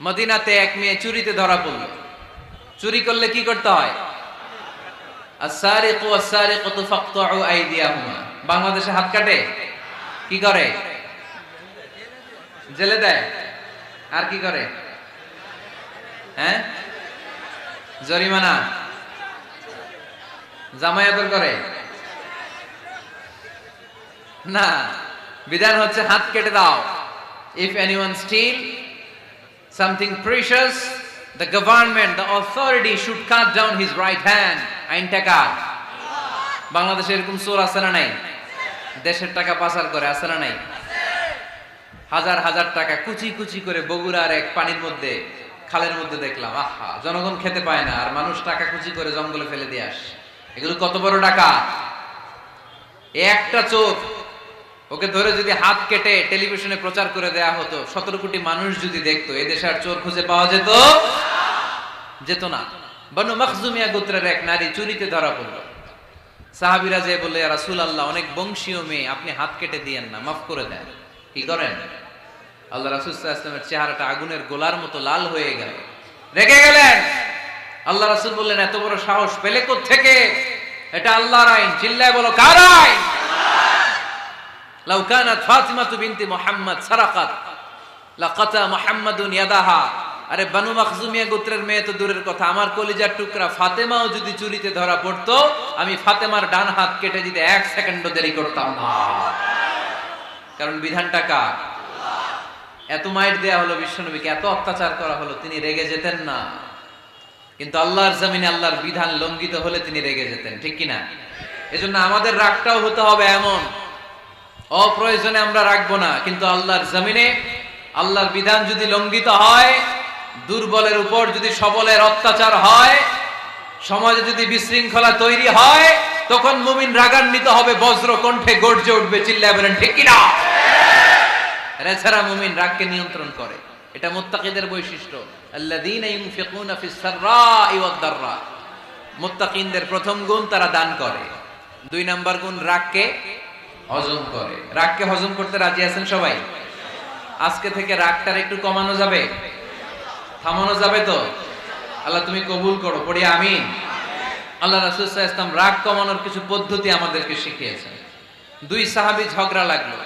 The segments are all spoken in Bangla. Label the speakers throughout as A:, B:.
A: মদিনাতে এক মেয়ে চুরিতে ধরা পড়ল। চুরি করলে কি করতে হয়? আস-সারিকু ওয়াস-সারিকাতু ফাকতাউ আইদিয়াহুমা। বাংলাদেশে হাত কাটে, কি করে? জেলে দেয়। আর কি করে? হ্যাঁ, জরিমানা, জামায়াতর করে না। বিধান হচ্ছে হাত কেটে দাও। If anyone steal something precious, the government, the authority should cut down his right hand. আইনটা কার? বাংলাদেশে এরকম চোর আছে না নাই? দেশের টাকা পাচার করে, আছে না নাই? হাজার হাজার টাকা কুচি কুচি করে বগুড়ার এক পানির মধ্যে, খালের মধ্যে দেখলাম। আহা, জনগণ খেতে পায় না আর মানুষ টাকা কুচি করে জঙ্গলে ফেলে দিয়ে আসে। এগুলো কত বড় টাকা! একটা চোর, ওকে ধরে যদি হাত কেটে টেলিভিশনে প্রচার করে দেয়া হতো, 17 কোটি মানুষ যদি দেখতো, এই দেশে আর চোর খুঁজে পাওয়া যেত না। বনু মখজুমিয়া গোত্রের এক নারী চুরিতে ধরা পড়ল। সাহাবীরা যে বললে, ইয়া রাসূলুল্লাহ, অনেক বংশীয় মেয়ে, আপনি হাত কেটে দিয়েন না, মাফ করে দেন। কি করেন? আল্লাহ রাসূল সাল্লাল্লাহু আলাইহি ওয়াসাল্লামের চেহারাটা আগুনের গোলার মতো লাল হয়ে গেল, রেগে গেলেন। আল্লাহ রাসূল বললেন, এত বড় সাহস পেলে কোত্থেকে? এটা আল্লাহর আইন। চিল্লায় বলো, কার আইন? লাউ কানাত ফাতিমাতু বিনতি মুহাম্মদ সারাকাত লাকাতা মুহাম্মাদুন ইয়াদাহা। আরে বনু মখজুমিয়া গোত্রের মেয়ে তো দূরের কথা, আমার কলিজার টুকরা ফাতেমাও যদি চুরিতে ধরা পড়তো, আমি ফাতেমার ডান হাত কেটে দিতে 1 সেকেন্ডও দেরি করতাম না। কারণ বিধানটা কার? এত মাইর দেয়া হলো বিশ্বনবীকে, এত অত্যাচার করা হলো, তিনি রেগে যেতেন না। কিন্তু আল্লাহর জমিনে আল্লাহর বিধান লঙ্ঘিত হলে তিনি রেগে যেতেন, ঠিক কিনা? এজন্য আমাদের রাগটাও হতে হবে এমন, অপ্রয়োজনে আমরা রাখবো না। কিন্তু আল্লাহর জমিনে আল্লাহর বিধান যদি লঙ্ঘিত হয়, দুর্বলের উপর যদি সবলের অত্যাচার হয়, সমাজে যদি বিশৃঙ্খলা তৈরি হয়, তখন মুমিন রাগান্বিত হবে, বজ্র কণ্ঠে গর্জে উঠবে। চিল্লায় বলেন, ঠিক কিনা? এছাড়া মুমিন রাগকে নিয়ন্ত্রণ করে। এটা মুত্তাকিদের বৈশিষ্ট্য। আল্লাযীনা ইউনফিকুনা ফিস সাররাই ওয়াদ দাররা। মুত্তাকিনদের প্রথম গুণ, তারা দান করে। 2 নাম্বার গুণ, রাগকে হজম করে। রাগকে হজম করতে রাজি আছেন সবাই? আজকে থেকে রাগটার একটু কমানো যাবে, থামানো যাবে তো? আল্লাহ তুমি কবুল করো, পড়ি আমিন। আল্লাহ রাসূল সাল্লাল্লাহু আলাইহি ওয়াসাল্লাম রাগ কমানোর কিছু পদ্ধতি আমাদেরকে শিখিয়েছেন। 2 সাহাবী ঝগড়া লাগলো,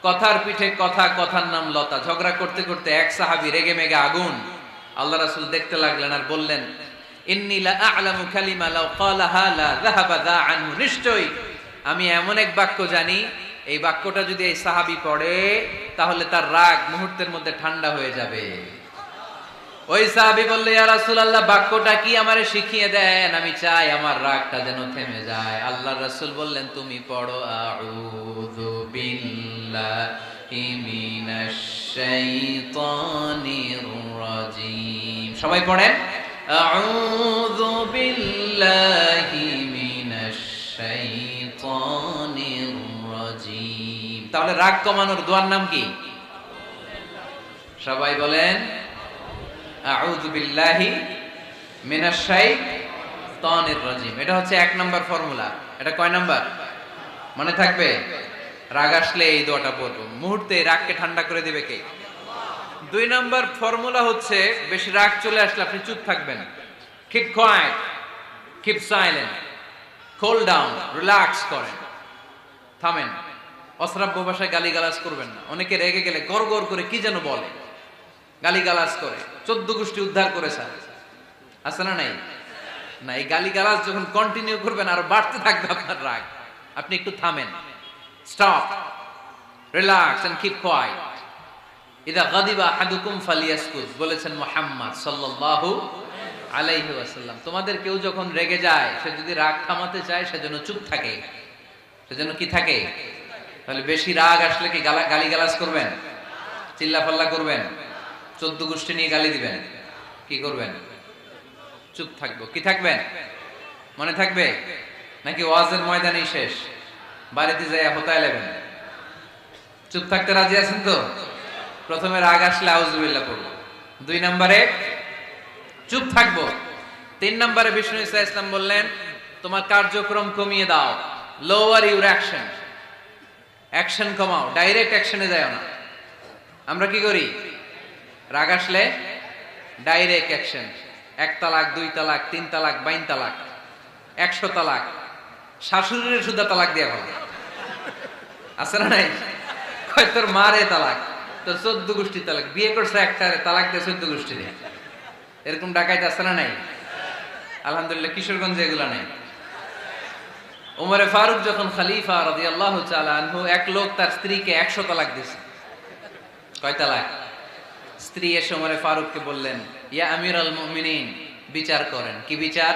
A: কথার পিঠে কথা, কথার নাম লতা। ঝগড়া করতে করতে এক সাহাবী রেগে মেগে আগুন। আল্লাহ রাসূল দেখতে লাগলেন আর বললেন, ইন্নী লা আ'লামু কালিমা লাউ ক্বালাহা লা যাহাবা যা আনহু। নিশ্চয়ই আমি এমন এক বাক্য জানি, এই বাক্যটা যদি এই সাহাবী পড়ে, তাহলে তার রাগ মুহূর্তের মধ্যে ঠান্ডা হয়ে যাবে। ওই সাহাবী বললে, ইয়া রাসূলুল্লাহ, বাক্যটা কি আমারে শিখিয়ে দেন, আমি চাই আমার রাগটা যেন থেমে যায়। আল্লাহর রাসূল বললেন, তুমি পড়ো, আউযু বিল্লাহি মিনাশ শাইতানির রাজীম। সবাই পড়েন, আউযু বিল্লাহি মিনাশ শাইতানির রাজীম। তাহলে রাগ কমানোর দোয়ার নাম কি? সবাই বলেন, আউযু বিল্লাহি মিনাশ শাইতানির রাজীম। এটা হচ্ছে 1 নাম্বার ফর্মুলা। এটা কয় নাম্বার মনে থাকবে? রাগ আসলে এই দোয়াটা পড়বো, মুহূর্তে রাগকে ঠান্ডা করে দিবে কে? 2 নাম্বার ফর্মুলা হচ্ছে, বেশি রাগ চলে আসলে আপনি চুপ থাকবেন। Keep quiet, keep silent, cool down, relax করেন, থামেন। অশ্রাব্য ভাষায় গালিগালাজ করবেন না। অনেকে রেগে গেলে গড় গড় করে কি যেন বলে, গালিগালাজ করে, 14 গোষ্ঠী উদ্ধার করেছে, আছে না নাই? না, এই গালিগালাজ যখন কন্টিনিউ করবেন আর বাড়তে থাকবে আপনার রাগ। আপনি একটু থামেন, stop, relax and keep quiet. ইদা গাদিবা আহাদুকুম ফালিয়াসকুত, বলেছেন মুহাম্মদ সাল্লাল্লাহু আলাইহি ওয়াসাল্লাম। তোমাদের কেউ যখন রেগে যায়, সে যদি রাগ থামাতে চায়, সেজন্য চুপ থাকে, সেজন্য কি থাকে? তাহলে বেশি রাগ আসলে কি গালিগালাজ করবেন, চিল্লাফাল্লা করবেন, 14 গোষ্ঠী নিয়ে গালি দিবেন? কি করবেন? চুপ থাকবো। কি থাকবেন? মনে থাকবে নাকি ওয়াজের ময়দানেই শেষ, বাড়িতে যাইয়া হোতায় লেবেন? চুপ থাকতে রাজি আছেন তো? প্রথমে রাগ আসলে আউযুবিল্লাহ পড়বো, 2 নম্বরে চুপ থাকবো, 3 নম্বরে বিষ্ণু ঈসা ইসলাম বললেন, তোমার কার্যক্রম কমিয়ে দাও, লোয়ার ইউর অ্যাকশন, অ্যাকশন কমাও, ডাইরেক্ট অ্যাকশনে যাও না। আমরা কি করি? রাগ আসলে ডাইরেক্ট অ্যাকশন। 1 তালাক, 2 তালাক, 3 তালাক, 22 তালাক, 100 তালাক। শাশুড়ির সুদ্ধা তালাক দিয়া ভালো আছে না নাই? কয় তোর মারে তালাক, তোর 14 গোষ্ঠী তালাক, বিয়ে করছে একটা তালাক দিয়ে 14 গোষ্ঠী দিয়ে। এরকম ডাকাইতে আছে না নাই? আলহামদুলিল্লাহ কিশোরগঞ্জে এগুলা নাই। উমরে ফারুক যখন খলিফা রাদিয়াল্লাহু তাআলা আনহু, এক লোক তার স্ত্রীকে 100 তালাক দিয়েছে। কয় তালাক? স্ত্রী এসে উমরে ফারুককে বললেন, ইয়া আমিরাল মুমিনিন, বিচার করেন। কি বিচার?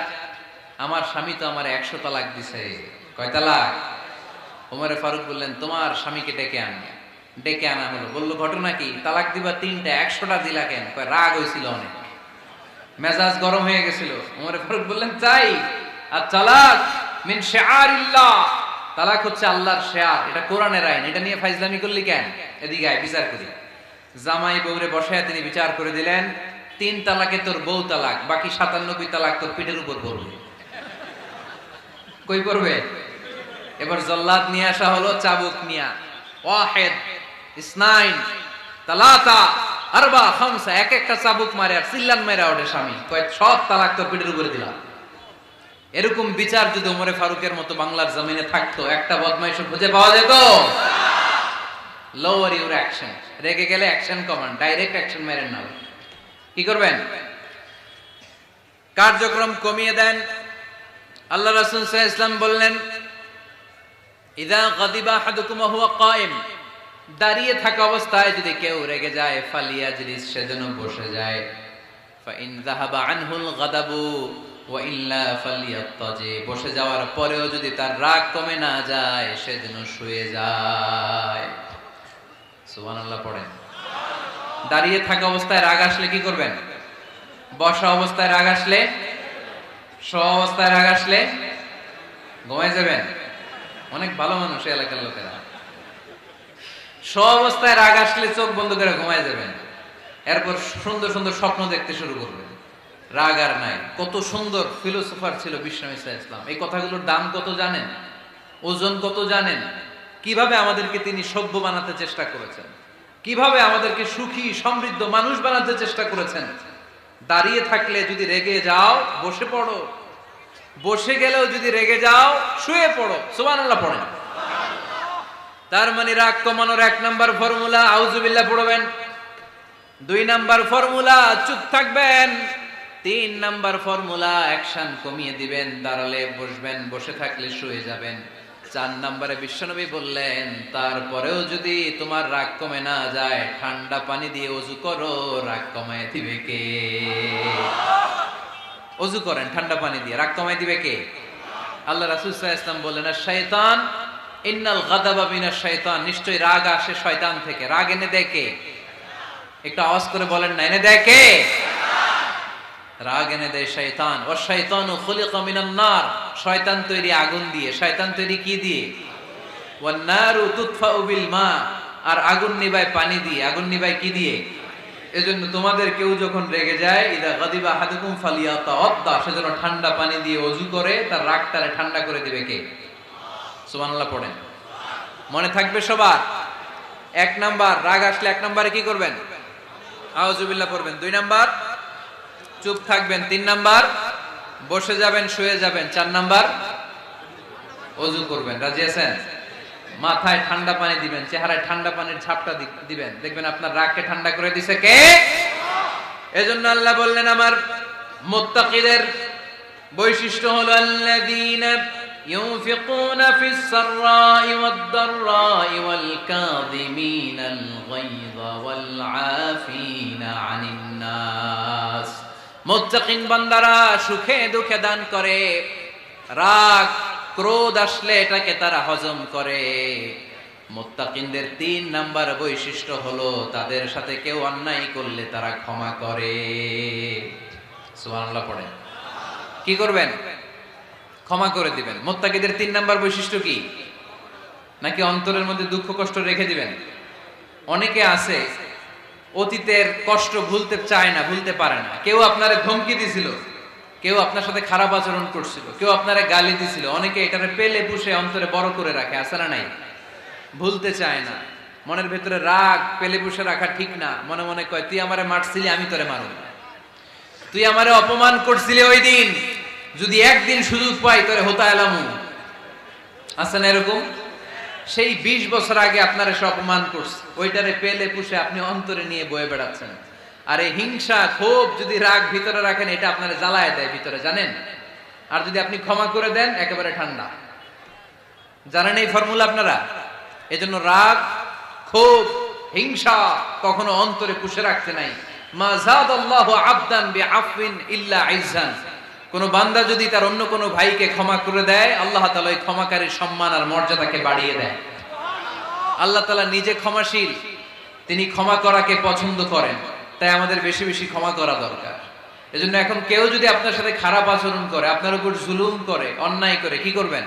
A: আমার স্বামী তো আমার 100 তালাক দিছে। কয় তালাক? উমরে ফারুক বললেন, তোমার স্বামীকে ডেকে আন। ডেকে আনা হলো। বলল, ঘটনা কি? তালাক দিবা 3টা, 100টা দিলা কেন? কয় রাগ হয়েছিল অনেক, মেজাজ গরম হয়ে গেছিল। উমরে ফারুক বললেন, চাই আর তালাক মিন শিআরিল্লাহ, তালাক হচ্ছে আল্লাহর শিআর, এটা কোরআনের আইন, এটা নিয়ে ফাইজলামি করলি কেন? এদিকে আয়, বিচার করি। জামাই বউরে বসায় তিনি বিচার করে দিলেন, 3 তালাকে তোর বউ তালাক, বাকি 97 তালাক তোর পিঠের উপর পড়বে। কই পড়বে? এবার জল্লাদ নিয়ে আসা হলো, চাবুক নিয়া। ওয়াহিদ, ইসনাইন, তালাতা, আরবা, খামসা, এক একটা চাবুক মারে আর চিল্লান মেরা ওঠে স্বামী। কয় সব তালাক তোর পিঠের উপরে দিলাম। এরকম বিচার যদি ওমরে ফারুকের মতো বাংলার জমিনে থাকতো, একটা বদমাইশ খুঁজে পাওয়া যেত? Lower your action. রেগে গেলে অ্যাকশন কমান, ডাইরেক্ট অ্যাকশন মেরেন না। কি করবেন? কার্যক্রম কমিয়ে দেন। আল্লাহ রাসূল সাল্লাল্লাহু আলাইহি ওয়াসাল্লাম বললেন, ইযা গাদিবা আহাদুকুম ওয়া হুয়া কায়েম, দাঁড়িয়ে থাকা অবস্থায় যদি কেউ রেগে যায়, ফালিয়াজলিস, সেজন্য বসে যায়। ফাইন যাহাবা আনহুল গাদাবু ওয়া ইল্লা ফালিয়াত্তাজি, বসে যাওয়ার পরেও যদি তার রাগ কমে না যায়, সেজন্য শুয়ে যায়। সুবহানাল্লাহ পড়েন। দাঁড়িয়ে থাকা অবস্থায় রাগ আসলে কি করবেন? বসা অবস্থায় রাগ আসলে, শোয়া অবস্থায় রাগ আসলে ঘুমায় যাবেন। অনেক ভালো মানুষ এলাকার লোকেরা। শোয়া অবস্থায় রাগ আসলে চোখ বন্ধ করে ঘুমায় যাবেন। এরপর সুন্দর সুন্দর স্বপ্ন দেখতে শুরু করবেন। রাগ আর নাই। কত সুন্দর ফিলোসোফার ছিল বিশ্বনবী সাল্লাল্লাহু আলাইহি ওয়াসাল্লাম। এই কথাগুলোর দাম কত জানেন? ওজন কত জানেন? কিভাবে আমাদেরকে তিনি সভ্য বানাতে চেষ্টা করেছেন, কিভাবে আমাদেরকে সুখী সমৃদ্ধ মানুষ বানাতে চেষ্টা করেছেন। দাঁড়িয়ে থাকলে যদি রেগে যাও, বসে পড়ো। বসে গেলেও যদি রেগে যাও, শুয়ে পড়ো। সুবহানাল্লাহ পড়েন। তার মানে রাগ কমানোর 1 নাম্বার ফর্মুলা আউযুবিল্লাহ পড়বেন। 2 নাম্বার ফর্মুলা চুপ থাকবেন। 3 নাম্বার ফর্মুলা অ্যাকশন কমিয়ে দিবেন, দাঁড়ালে বসবেন, বসে থাকলে শুয়ে যাবেন। 4 নাম্বারে বিশ্বনবী বললেন, তারপরেও যদি তোমার রাগ কমে না যায়, ঠান্ডা পানি দিয়ে ওযু করো, রাগ কমায় দিবে কে? ওযু করেন ঠান্ডা পানি দিয়ে, রাগ কমায় দিবে কে? আল্লাহ রাসূল সাল্লাল্লাহু আলাইহি ওয়াসাল্লাম বললেন, শাইতান ইন্নাল গাদাবা মিনাশ শাইতান, নিশ্চয়ই রাগ আসে শয়তান থেকে। রাগ এনে দেয় কে? একটু আওয়াজ করে বলেন না, এনে দেয় কে? রাগ এনে দেয় শয়তান। ও শয়তানু খুলিকা মিনান নার, শয়তান তৈরি আগুন দিয়ে। শয়তান তৈরি কি দিয়ে? ওয়ান নারু তুতফাউ বিল মা, আর আগুন নিভায় পানি দিয়ে। আগুন নিভায় কি দিয়ে? এজন্য তোমাদের কেউ যখন রেগে যায়, ইদা গাদিবা আহাদুকুম ফালিয়াতাওয়াদ্দা, সেজন্য ঠান্ডা পানি দিয়ে ওযু করে তার রাগটারে ঠান্ডা করে দিবে কে? সুবহানাল্লাহ পড়েন। মনে থাকবে সবার। 1 নাম্বার, রাগ আসলে 1 নাম্বারে কি করবেন? আউযুবিল্লাহ পড়বেন। 2 নাম্বার, চুপ থাকবেন। 3 নাম্বার, বসে যাবেন, শুয়ে যাবেন। 4 নাম্বার, ওযু করবেন। রাজি আছেন? মাথায় ঠান্ডা পানি দিবেন, চেহারায় ঠান্ডা পানির ঝাপটা দিবেন, দেখবেন আপনার রাগকে ঠান্ডা করে দিছে কে? এজন্য আল্লাহ বললেন, আমার মুত্তাকিদের বৈশিষ্ট্য হলো আল্লাযীনা ইউনফিকুনা ফিস সাররাই ওয়াদ দাররাই ওয়াল কাযিমিনাল গায়যা ওয়াল আফিনা আনিন নাস। মুত্তাকিন বান্দারা সুখে দুঃখে দান করে, রাগ ক্রোধ আসলে এটাকে তারা হজম করে। মুত্তাকিনদের 3 নাম্বার বৈশিষ্ট্য হলো, তাদের সাথে কেউ অন্যায় করলে তারা ক্ষমা করে। সুবহানাল্লাহ পড়েন। কি করবেন? ক্ষমা করে দিবেন। মুত্তাকিদের 3 নাম্বার বৈশিষ্ট্য কি? নাকি অন্তরের মধ্যে দুঃখ কষ্ট রেখে দিবেন? অনেকে আছে অতীতের কষ্ট ভুলতে চায় না, ভুলতে পারে না। কেউ আপনারে ধমকি দিছিল, কেউ আপনার সাথে খারাপ আচরণ করছিল, কেউ আপনারে গালি দিছিল, অনেকে এটারে পেলে পুষে অন্তরে বড় করে রাখে। আছে না নাই? ভুলতে চায় না। মনের ভেতরে রাগ পেলে পুষে রাখা ঠিক না। মনে মনে কয়, তুই আমারে মারছিলি, আমি তোরে মারব। তুই আমারে অপমান করছিলি ওই দিন, যদি একদিন সুযোগ পাই তোরে হতা এলামু। আছে না এরকম? সেই 20 বছর আগে আপনার এসে অপমান করছে, ওইটারে পেলে পুষে আপনি অন্তরে নিয়ে বয়ে বেড়াচ্ছেন। আর এই হিংসা, ক্ষোভ যদি রাগ ভিতরে রাখেন, এটা আপনারে জ্বালায় দেয় ভিতরে, জানেন? আর যদি আপনি ক্ষমা করে দেন, একেবারে ঠান্ডা। জানেন এই ফর্মুলা আপনারা? এজন্য রাগ, ক্ষোভ, হিংসা কখনো অন্তরে পুষে রাখতে নাই। মা যাদাল্লাহু আবদান বিআফওয়িন ইল্লা ইজ্জান। কোন বান্দা যদি তার অন্য কোন ভাইকে ক্ষমা করে দেয়, আল্লাহ তাআলা ওই ক্ষমাকারীর সম্মান আর মর্যাদাকে বাড়িয়ে দেয়। আল্লাহ তাআলা নিজে ক্ষমাশীল, তিনি ক্ষমা করাকে পছন্দ করেন। তাই আমাদের বেশি বেশি ক্ষমা করা দরকার। এজন্য এখন কেউ যদি আপনার সাথে খারাপ আচরণ করে, আপনার উপর জুলুম করে, অন্যায় করে, কি করবেন?